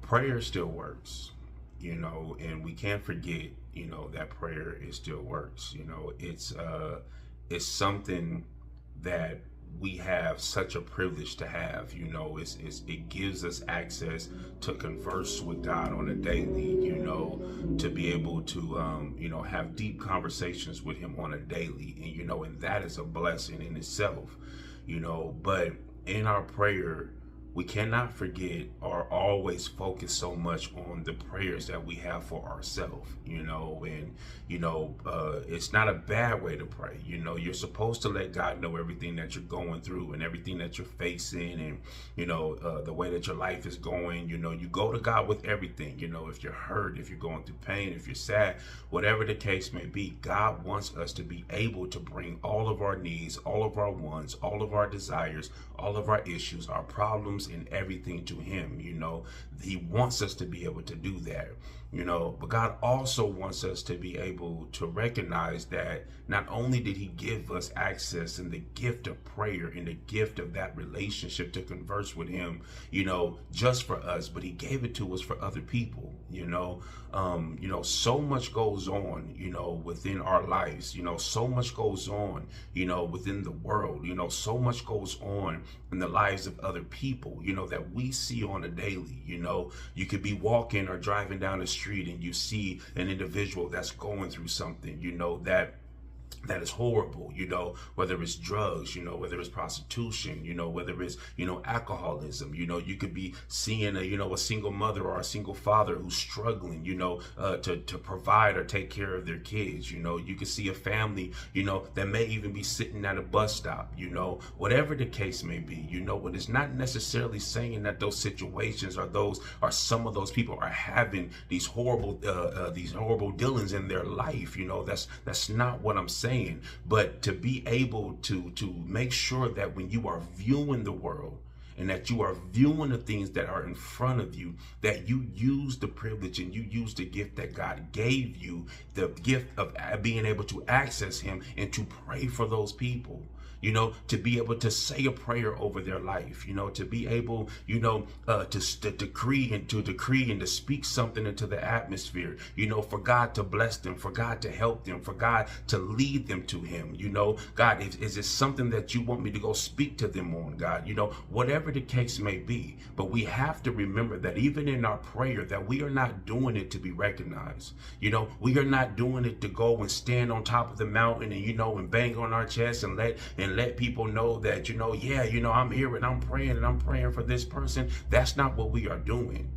prayer still works, and we can't forget, that prayer it still works. It's something that we have such a privilege to have. It gives us access to converse with God on a daily, to be able to have deep conversations with him on a daily, and that is a blessing in itself. But in our prayer, we cannot forget or always focus so much on the prayers that we have for ourselves, and it's not a bad way to pray. You're supposed to let God know everything that you're going through and everything that you're facing, and the way that your life is going. You go to God with everything. If you're hurt, if you're going through pain, if you're sad, whatever the case may be, God wants us to be able to bring all of our needs, all of our wants, all of our desires, all of our issues, our problems, and everything to him. He wants us to be able to do that. But God also wants us to be able to recognize that not only did he give us access and the gift of prayer and the gift of that relationship to converse with him, just for us, but he gave it to us for other people. So much goes on, within our lives, so much goes on, within the world, so much goes on in the lives of other people, that we see on a daily. You could be walking or driving down the street and you see an individual that's going through something, that is horrible, whether it's drugs, whether it's prostitution, whether it's, alcoholism. You could be seeing a single mother or a single father who's struggling, to provide or take care of their kids. You could see a family, that may even be sitting at a bus stop, whatever the case may be, but it's not necessarily saying that those situations or some of those people are having these horrible dealings in their life. That's not what I'm saying. But to be able to make sure that when you are viewing the world and that you are viewing the things that are in front of you, that you use the privilege and you use the gift that God gave you, the gift of being able to access him and to pray for those people. To be able to say a prayer over their life, to be able, to decree and to speak something into the atmosphere, for God to bless them, for God to help them, for God to lead them to him. God, is it something that you want me to go speak to them on, God? Whatever the case may be. But we have to remember that even in our prayer, that we are not doing it to be recognized. We are not doing it to go and stand on top of the mountain and, and bang on our chest and let people know that, I'm here and I'm praying for this person. That's not what we are doing.